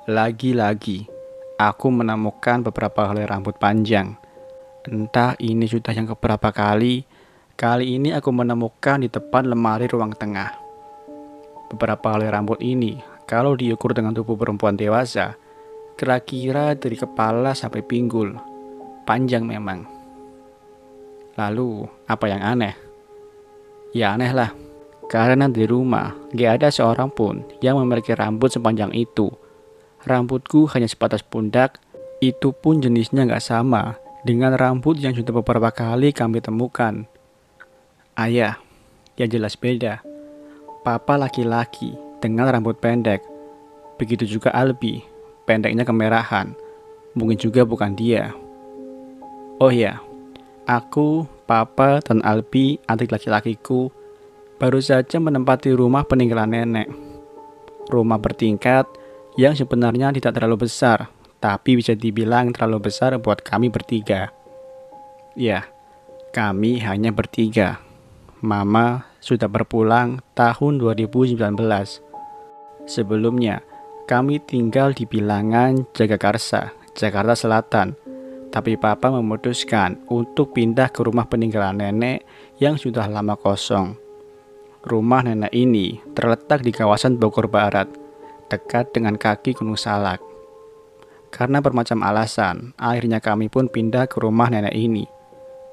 Lagi-lagi, aku menemukan beberapa helai rambut panjang. Entah ini sudah yang keberapa kali. Kali ini aku menemukan di depan lemari ruang tengah. Beberapa helai rambut ini, kalau diukur dengan tubuh perempuan dewasa, kira-kira dari kepala sampai pinggul. Panjang memang. Lalu, apa yang aneh? Ya aneh lah, karena di rumah gak ada seorang pun yang memiliki rambut sepanjang itu. Rambutku hanya sebatas pundak, itu pun jenisnya gak sama dengan rambut yang sudah beberapa kali kami temukan. Ayah, ya jelas beda. Papa laki-laki dengan rambut pendek. Begitu juga Albi, pendeknya kemerahan. Mungkin juga bukan dia. Oh ya, aku, Papa, dan Albi, adik laki-lakiku, baru saja menempati rumah peninggalan nenek. Rumah bertingkat yang sebenarnya tidak terlalu besar, tapi bisa dibilang terlalu besar buat kami bertiga. Ya, kami hanya bertiga. Mama sudah berpulang tahun 2019. Sebelumnya, kami tinggal di bilangan Jagakarsa, Jakarta Selatan. Tapi Papa memutuskan untuk pindah ke rumah peninggalan nenek yang sudah lama kosong. Rumah nenek ini terletak di kawasan Bogor Barat, dekat dengan kaki Gunung Salak. Karena bermacam alasan, akhirnya kami pun pindah ke rumah nenek ini.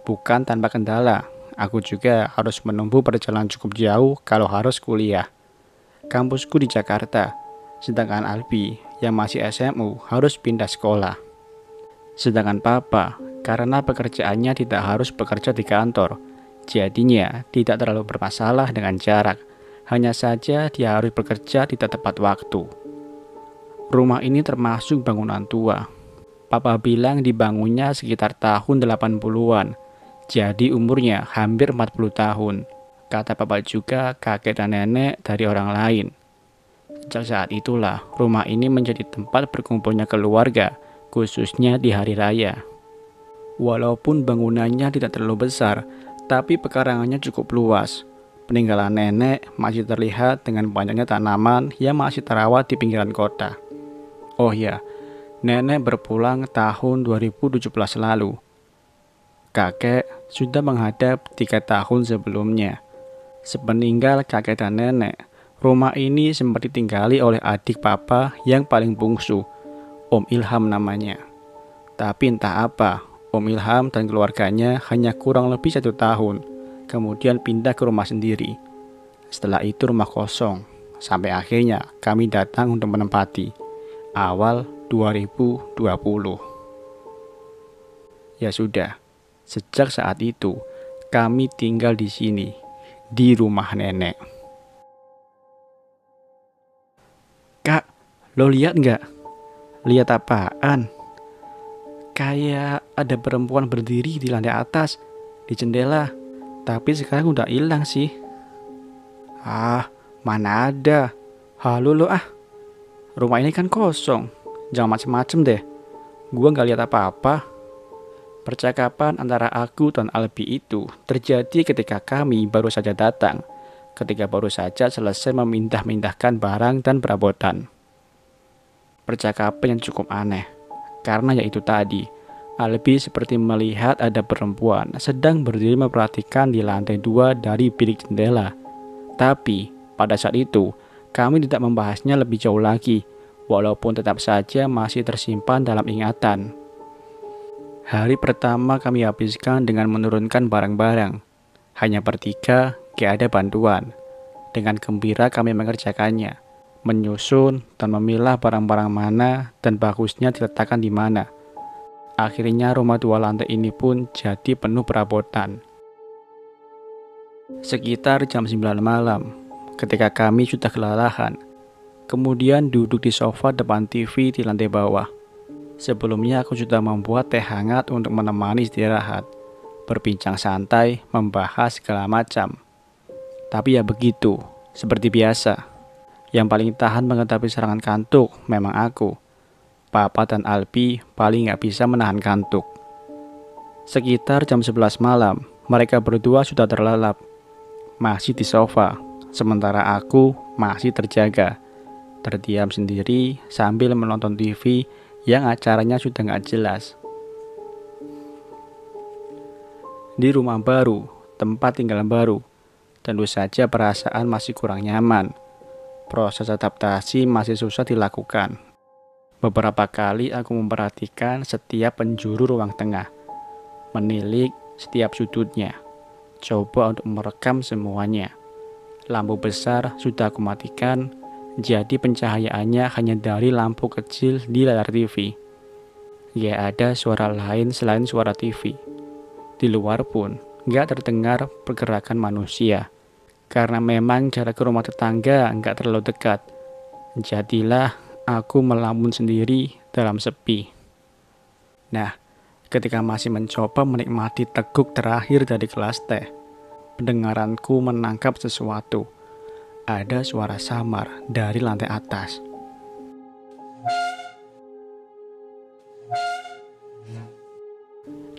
Bukan tanpa kendala, aku juga harus menempuh perjalanan cukup jauh kalau harus kuliah. Kampusku di Jakarta, sedangkan Albi yang masih SMU harus pindah sekolah. Sedangkan Papa, karena pekerjaannya tidak harus bekerja di kantor, jadinya tidak terlalu bermasalah dengan jarak. Hanya saja dia harus bekerja di tepat waktu. Rumah ini termasuk bangunan tua. Papa bilang dibangunnya sekitar tahun 80-an. Jadi umurnya hampir 40 tahun. Kata Papa juga kakek dan nenek dari orang lain. Sejak saat itulah rumah ini menjadi tempat berkumpulnya keluarga, khususnya di hari raya. Walaupun bangunannya tidak terlalu besar, tapi pekarangannya cukup luas. Peninggalan nenek masih terlihat dengan banyaknya tanaman yang masih terawat di pinggiran kota. Oh ya, nenek berpulang tahun 2017 lalu. Kakek sudah menghadap 3 tahun sebelumnya. Sepeninggal kakek dan nenek, rumah ini sempat ditinggali oleh adik Papa yang paling bungsu, Om Ilham namanya. Tapi entah apa, Om Ilham dan keluarganya hanya kurang lebih 1 tahun. Kemudian pindah ke rumah sendiri. Setelah itu rumah kosong, sampai akhirnya kami datang untuk menempati awal 2020. Ya sudah, sejak saat itu kami tinggal di sini, di rumah nenek. Kak, lo lihat nggak? Lihat apaan? Kayak ada perempuan berdiri di lantai atas, di jendela. Tapi sekarang udah hilang sih. Ah, mana ada. Halo lo ah. Rumah ini kan kosong. Jangan macem-macem deh. Gua gak lihat apa-apa. Percakapan antara aku dan Albi itu terjadi ketika kami baru saja datang. Ketika baru saja selesai memindah-mindahkan barang dan perabotan. Percakapan yang cukup aneh. Karena yaitu tadi, Albi seperti melihat ada perempuan sedang berdiri memperhatikan di lantai 2 dari bilik jendela. Tapi pada saat itu kami tidak membahasnya lebih jauh lagi, walaupun tetap saja masih tersimpan dalam ingatan. Hari pertama kami habiskan dengan menurunkan barang-barang. Hanya bertiga, gak ada bantuan. Dengan gembira kami mengerjakannya, menyusun dan memilah barang-barang mana dan bagusnya diletakkan di mana. Akhirnya rumah 2 lantai ini pun jadi penuh perabotan. Sekitar jam 9 malam, ketika kami sudah kelelahan, kemudian duduk di sofa depan TV di lantai bawah. Sebelumnya aku sudah membuat teh hangat untuk menemani istirahat, berbincang santai, membahas segala macam. Tapi ya begitu, seperti biasa. Yang paling tahan menghadapi serangan kantuk memang aku. Papa dan Albi paling gak bisa menahan kantuk. Sekitar jam 11 malam, mereka berdua sudah terlelap. Masih di sofa, sementara aku masih terjaga. terdiam sendiri sambil menonton TV yang acaranya sudah nggak jelas. Di rumah baru, tempat tinggal baru, tentu saja perasaan masih kurang nyaman. Proses adaptasi masih susah dilakukan. Beberapa kali aku memperhatikan setiap penjuru ruang tengah, menilik setiap sudutnya, coba untuk merekam semuanya. Lampu besar sudah aku matikan, jadi pencahayaannya hanya dari lampu kecil di layar TV. Gak ada suara lain selain suara TV. Di luar pun gak terdengar pergerakan manusia, karena memang jarak ke rumah tetangga gak terlalu dekat. Jadilah aku melamun sendiri dalam sepi. Nah, ketika masih mencoba menikmati teguk terakhir dari gelas teh, pendengaranku menangkap sesuatu. Ada suara samar dari lantai atas.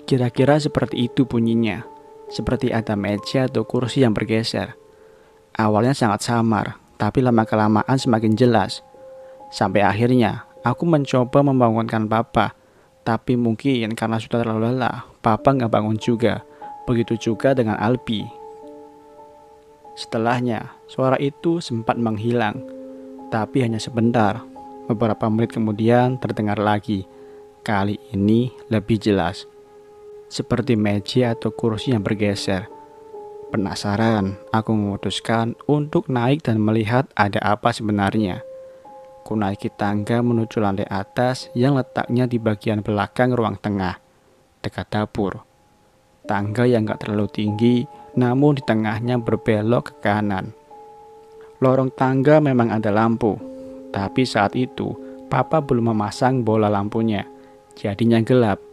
Kira-kira seperti itu bunyinya, seperti ada meja atau kursi yang bergeser. Awalnya sangat samar, tapi lama-kelamaan semakin jelas. Sampai akhirnya, aku mencoba membangunkan papa, tapi mungkin karena sudah terlalu lelah, papa nggak bangun juga. Begitu juga dengan Albi. Setelahnya, suara itu sempat menghilang, tapi hanya sebentar. Beberapa menit kemudian terdengar lagi. Kali ini lebih jelas. Seperti meja atau kursi yang bergeser. Penasaran, aku memutuskan untuk naik dan melihat ada apa sebenarnya. Ku naiki tangga menuju lantai atas yang letaknya di bagian belakang ruang tengah, dekat dapur. Tangga yang gak terlalu tinggi, namun di tengahnya berbelok ke kanan. Lorong tangga memang ada lampu, tapi saat itu papa belum memasang bola lampunya, jadinya gelap.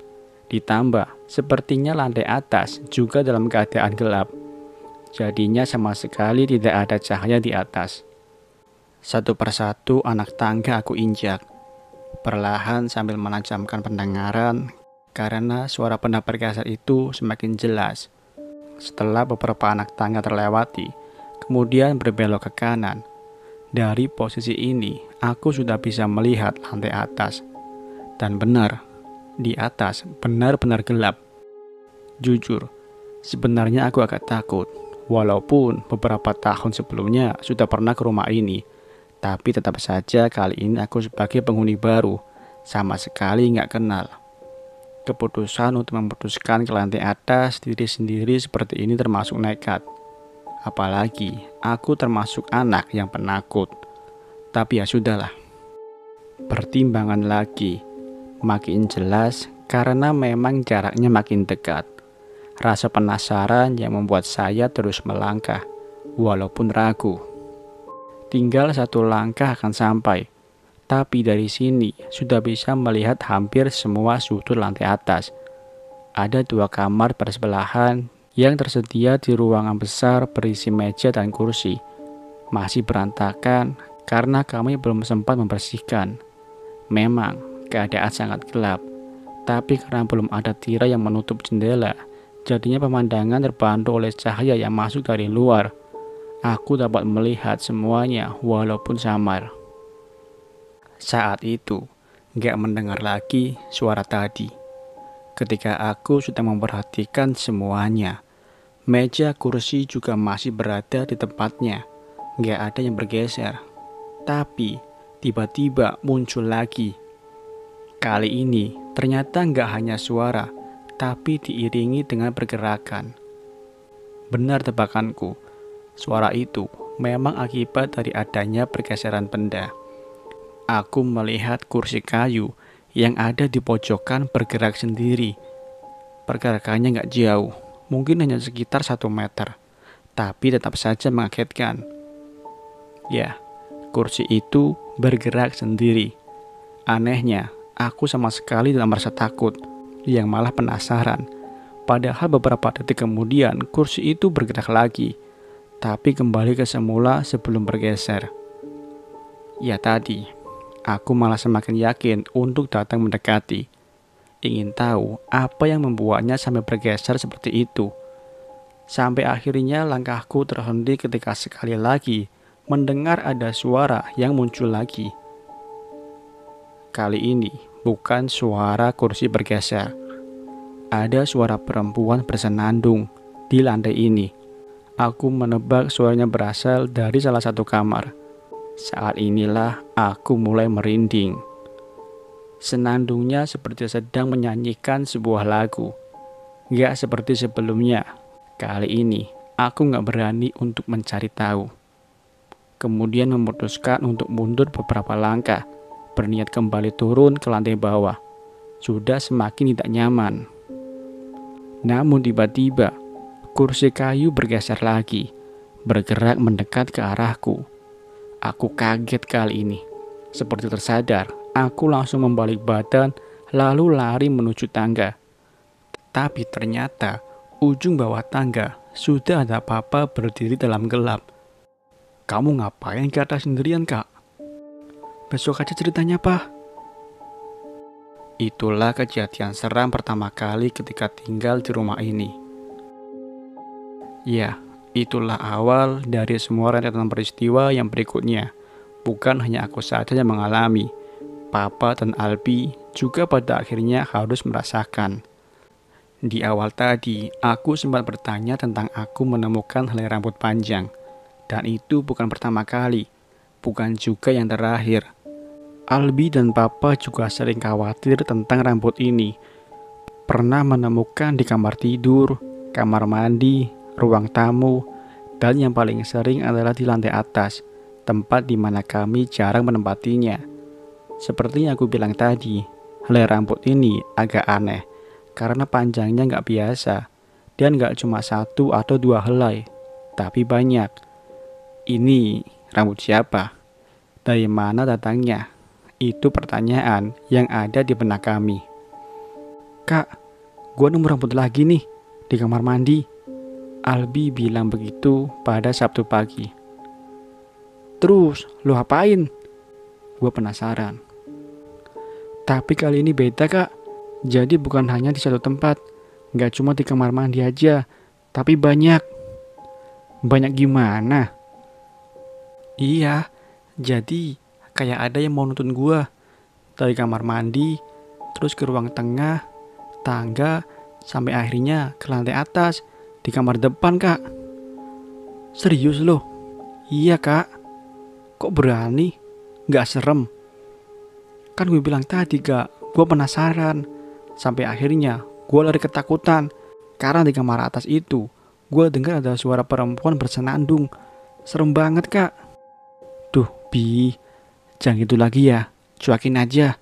Ditambah, sepertinya lantai atas juga dalam keadaan gelap. Jadinya sama sekali tidak ada cahaya di atas. Satu persatu anak tangga aku injak, perlahan sambil menajamkan pendengaran, karena suara benda bergeser itu semakin jelas. Setelah beberapa anak tangga terlewati, kemudian berbelok ke kanan. Dari posisi ini, aku sudah bisa melihat lantai atas. Dan benar, di atas benar-benar gelap. Jujur, sebenarnya aku agak takut. Walaupun beberapa tahun sebelumnya sudah pernah ke rumah ini, tapi tetap saja kali ini aku sebagai penghuni baru, sama sekali nggak kenal. Keputusan untuk memutuskan ke lantai atas diri sendiri seperti ini termasuk nekat. Apalagi aku termasuk anak yang penakut. Tapi ya sudahlah. Pertimbangan lagi. Makin jelas karena memang jaraknya makin dekat. Rasa penasaran yang membuat saya terus melangkah, walaupun ragu. Tinggal satu langkah akan sampai, tapi dari sini sudah bisa melihat hampir semua sudut lantai atas. Ada 2 kamar bersebelahan yang tersedia di ruangan besar berisi meja dan kursi. Masih berantakan karena kami belum sempat membersihkan. Memang keadaan sangat gelap, tapi karena belum ada tirai yang menutup jendela, jadinya pemandangan terbantu oleh cahaya yang masuk dari luar. Aku dapat melihat semuanya walaupun samar. Saat itu, gak mendengar lagi suara tadi. Ketika aku sudah memperhatikan semuanya, meja kursi juga masih berada di tempatnya. Gak ada yang bergeser. Tapi, tiba-tiba muncul lagi. Kali ini ternyata nggak hanya suara, tapi diiringi dengan pergerakan. Benar tebakanku, suara itu memang akibat dari adanya pergeseran benda. Aku melihat kursi kayu yang ada di pojokan bergerak sendiri. Pergerakannya nggak jauh, mungkin hanya sekitar 1 meter, tapi tetap saja mengagetkan. Ya, kursi itu bergerak sendiri. Anehnya, aku sama sekali tidak merasa takut, yang malah penasaran. Padahal beberapa detik kemudian kursi itu bergerak lagi, tapi kembali ke semula sebelum bergeser. Ya tadi, aku malah semakin yakin untuk datang mendekati. Ingin tahu apa yang membuatnya sampai bergeser seperti itu. Sampai akhirnya langkahku terhenti ketika sekali lagi mendengar ada suara yang muncul lagi. Kali ini bukan suara kursi bergeser. Ada suara perempuan bersenandung di lantai ini. Aku menebak suaranya berasal dari salah satu kamar. Saat inilah aku mulai merinding. Senandungnya seperti sedang menyanyikan sebuah lagu. Gak seperti sebelumnya. Kali ini aku gak berani untuk mencari tahu. Kemudian memutuskan untuk mundur beberapa langkah. Berniat kembali turun ke lantai bawah. Sudah semakin tidak nyaman. Namun tiba-tiba kursi kayu bergeser lagi, bergerak mendekat ke arahku. Aku kaget kali ini. Seperti tersadar, aku langsung membalik badan lalu lari menuju tangga. Tapi ternyata ujung bawah tangga sudah ada papa berdiri dalam gelap. "Kamu ngapain ke atas sendirian, Kak?" "Besok aja ceritanya, Pak." Itulah kejadian seram pertama kali ketika tinggal di rumah ini. Ya, itulah awal dari semua rentetan peristiwa yang berikutnya. Bukan hanya aku saja yang mengalami. Papa dan Albi juga pada akhirnya harus merasakan. Di awal tadi, aku sempat bertanya tentang aku menemukan helai rambut panjang. Dan itu bukan pertama kali, bukan juga yang terakhir. Albi dan Papa juga sering khawatir tentang rambut ini. Pernah menemukan di kamar tidur, kamar mandi, ruang tamu, dan yang paling sering adalah di lantai atas, tempat di mana kami jarang menempatinya. Seperti yang aku bilang tadi, helai rambut ini agak aneh, karena panjangnya nggak biasa, dan nggak cuma 1 atau 2 helai, tapi banyak. Ini rambut siapa? Dari mana datangnya? Itu pertanyaan yang ada di benak kami. "Kak, gua nemu rambut lagi nih di kamar mandi." Albi bilang begitu pada Sabtu pagi. "Terus, lo apain?" Gua penasaran. "Tapi kali ini beda, Kak. Jadi bukan hanya di satu tempat. Gak cuma di kamar mandi aja, tapi banyak." "Banyak gimana?" "Iya, jadi kayak ada yang mau nuntun gua. Dari kamar mandi, terus ke ruang tengah, tangga, sampai akhirnya ke lantai atas, di kamar depan, Kak." "Serius lo?" "Iya, Kak." "Kok berani? Gak serem?" "Kan gue bilang tadi, Kak, gue penasaran. Sampai akhirnya gue lari ketakutan. Karena di kamar atas itu, gue dengar ada suara perempuan bersenandung. Serem banget, Kak." "Duh, Bi, jangan gitu lagi ya, cuekin aja.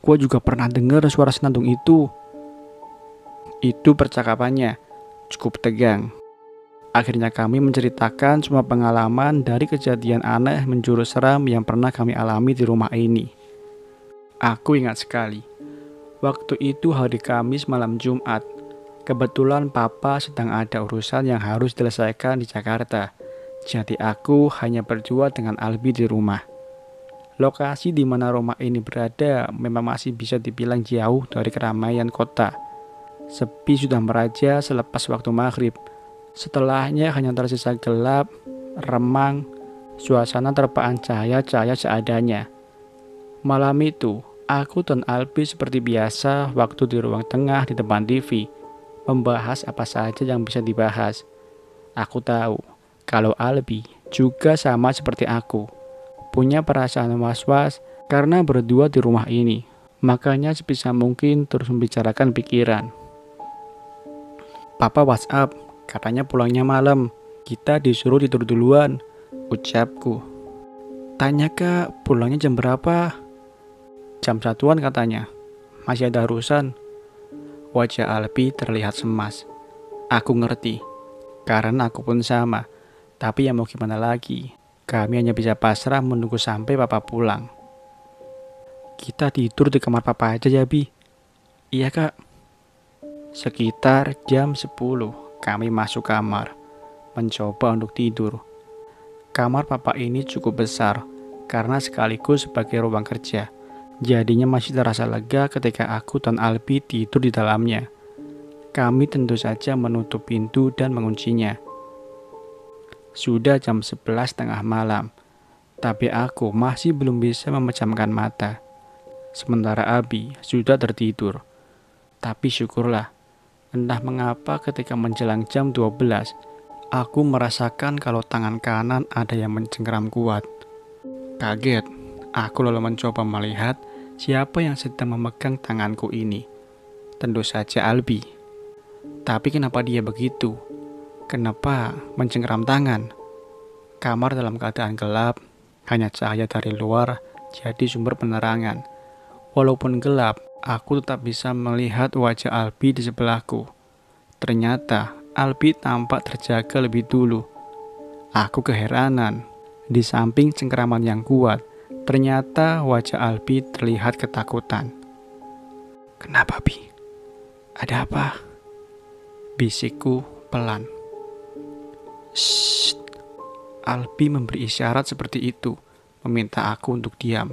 Gua juga pernah dengar suara senandung itu." Itu percakapannya cukup tegang. Akhirnya kami menceritakan semua pengalaman dari kejadian aneh menjurus seram yang pernah kami alami di rumah ini. Aku ingat sekali, waktu itu hari Kamis malam Jumat. Kebetulan Papa sedang ada urusan yang harus diselesaikan di Jakarta. Jadi aku hanya berdua dengan Albi di rumah. Lokasi di mana rumah ini berada memang masih bisa dibilang jauh dari keramaian kota. Sepi sudah meraja selepas waktu maghrib. Setelahnya hanya tersisa gelap, remang, suasana terpaan cahaya-cahaya seadanya. Malam itu, aku dan Albi seperti biasa waktu di ruang tengah di depan TV, membahas apa saja yang bisa dibahas. Aku tahu kalau Albi juga sama seperti aku, punya perasaan was-was karena berdua di rumah ini. Makanya sebisa mungkin terus membicarakan pikiran. "Papa WhatsApp, katanya pulangnya malam. Kita disuruh tidur duluan," ucapku. "Tanya Kak, pulangnya jam berapa?" "Jam 1-an katanya. Masih ada urusan." Wajah Albi terlihat cemas. Aku ngerti, karena aku pun sama. Tapi ya mau gimana lagi, kami hanya bisa pasrah menunggu sampai Papa pulang. "Kita tidur di kamar Papa aja ya, Bi." "Iya, Kak." Sekitar jam 10, kami masuk kamar, mencoba untuk tidur. Kamar Papa ini cukup besar, karena sekaligus sebagai ruang kerja. Jadinya masih terasa lega ketika aku dan Albi tidur di dalamnya. Kami tentu saja menutup pintu dan menguncinya. Sudah jam 11 tengah malam, tapi aku masih belum bisa memejamkan mata. Sementara Abi sudah tertidur. Tapi syukurlah, entah mengapa ketika menjelang jam 12, aku merasakan kalau tangan kanan ada yang mencengkeram kuat. Kaget, aku lalu mencoba melihat siapa yang sedang memegang tanganku ini. Tentu saja Albi. Tapi kenapa dia begitu? Kenapa mencengkeram tangan? Kamar dalam keadaan gelap, hanya cahaya dari luar jadi sumber penerangan. Walaupun gelap, aku tetap bisa melihat wajah Albi di sebelahku. Ternyata Albi tampak terjaga lebih dulu. Aku keheranan. Di samping cengkeraman yang kuat, ternyata wajah Albi terlihat ketakutan. "Kenapa, Bi? Ada apa?" bisikku pelan. "Shh." Albi memberi isyarat seperti itu, meminta aku untuk diam.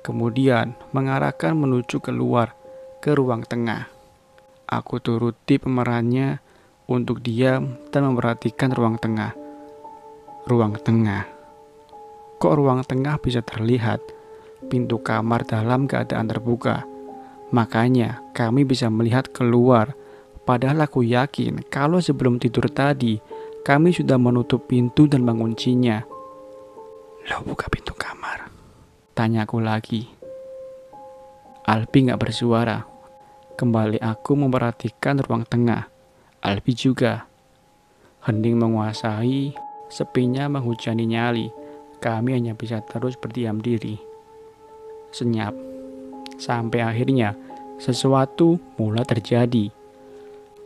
Kemudian mengarahkan menuju keluar ke ruang tengah. Aku turuti pemerannya untuk diam dan memperhatikan ruang tengah. Ruang tengah. Kok ruang tengah bisa terlihat? Pintu kamar dalam keadaan terbuka. Makanya kami bisa melihat keluar. Padahal aku yakin kalau sebelum tidur tadi, kami sudah menutup pintu dan menguncinya. "Lo buka pintu kamar?" tanyaku lagi. Albi gak bersuara. Kembali aku memperhatikan ruang tengah. Albi juga. Hening menguasai, sepinya menghujani nyali. Kami hanya bisa terus berdiam diri. Senyap. Sampai akhirnya sesuatu mulai terjadi.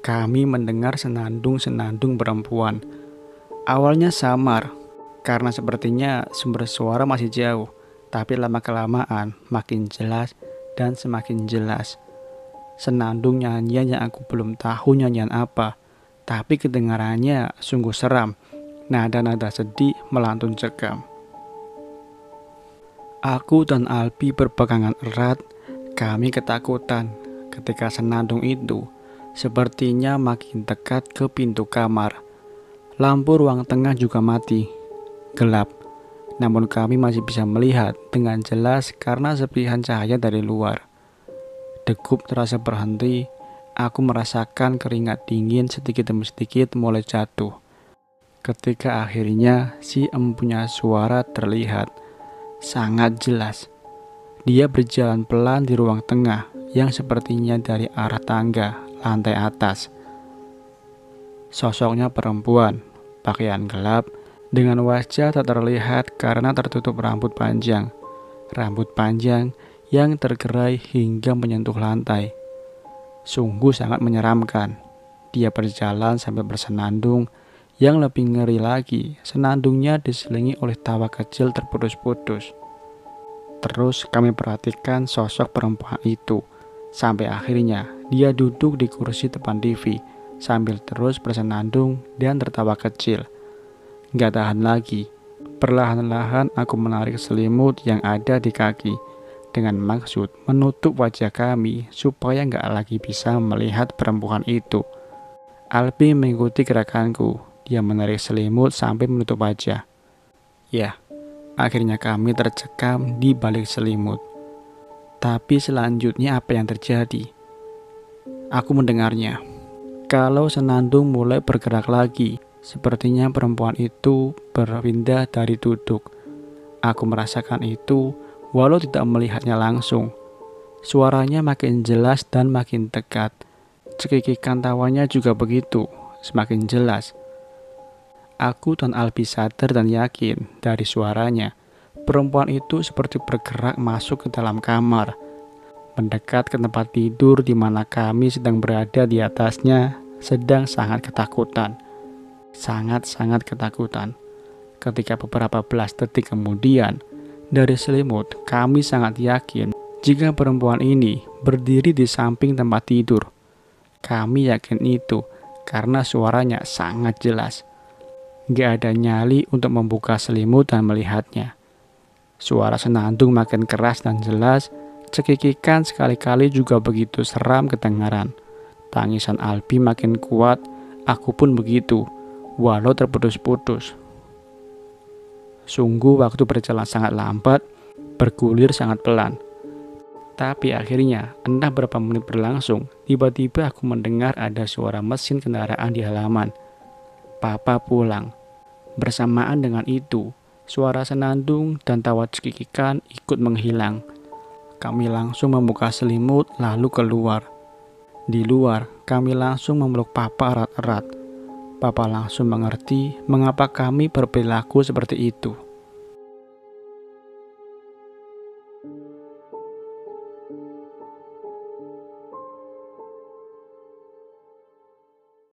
Kami mendengar senandung-senandung perempuan. Awalnya samar, karena sepertinya sumber suara masih jauh. Tapi lama-kelamaan makin jelas dan semakin jelas. Senandung nyanyian yang aku belum tahu nyanyian apa. Tapi kedengarannya sungguh seram. Nada-nada sedih melantun cekam. Aku dan Albi berpegangan erat. Kami ketakutan ketika senandung itu sepertinya makin dekat ke pintu kamar. Lampu ruang tengah juga mati. Gelap. Namun kami masih bisa melihat dengan jelas karena serpihan cahaya dari luar. Degup terasa berhenti. Aku merasakan keringat dingin sedikit demi sedikit mulai jatuh. Ketika akhirnya si empunya suara terlihat sangat jelas. Dia berjalan pelan di ruang tengah yang sepertinya dari arah tangga lantai atas. Sosoknya perempuan, pakaian gelap, dengan wajah tak terlihat karena tertutup rambut panjang. Rambut panjang yang tergerai hingga menyentuh lantai. Sungguh sangat menyeramkan. Dia berjalan sambil bersenandung. Yang lebih ngeri lagi, senandungnya diselingi oleh tawa kecil terputus-putus. Terus kami perhatikan sosok perempuan itu. Sampai akhirnya dia duduk di kursi depan TV sambil terus bersenandung dan tertawa kecil. Gak tahan lagi. Perlahan-lahan aku menarik selimut yang ada di kaki dengan maksud menutup wajah kami supaya gak lagi bisa melihat perempuan itu. Albi mengikuti gerakanku. Dia menarik selimut sampai menutup wajah. Ya, akhirnya kami tercekam di balik selimut. Tapi selanjutnya apa yang terjadi? Aku mendengarnya. Kalau senandung mulai bergerak lagi, sepertinya perempuan itu berpindah dari duduk. Aku merasakan itu walau tidak melihatnya langsung. Suaranya makin jelas dan makin dekat. Cekikikan tawanya juga begitu, semakin jelas. Aku dan Albi sadar dan yakin dari suaranya. Perempuan itu seperti bergerak masuk ke dalam kamar, mendekat ke tempat tidur di mana kami sedang berada di atasnya, sedang sangat ketakutan. Sangat-sangat ketakutan. Ketika beberapa belas detik kemudian, dari selimut kami sangat yakin jika perempuan ini berdiri di samping tempat tidur. Kami yakin itu karena suaranya sangat jelas. Gak ada nyali untuk membuka selimut dan melihatnya. Suara senandung makin keras dan jelas, cekikikan sekali-kali juga begitu seram kedengaran. Tangisan Albi makin kuat, aku pun begitu, walau terputus-putus. Sungguh waktu berjalan sangat lambat, bergulir sangat pelan. Tapi akhirnya, entah berapa menit berlangsung, tiba-tiba aku mendengar ada suara mesin kendaraan di halaman. Papa pulang. Bersamaan dengan itu, suara senandung dan tawa cekikikan ikut menghilang. Kami langsung membuka selimut lalu keluar. Di luar, kami langsung memeluk Papa erat-erat. Papa langsung mengerti mengapa kami berperilaku seperti itu.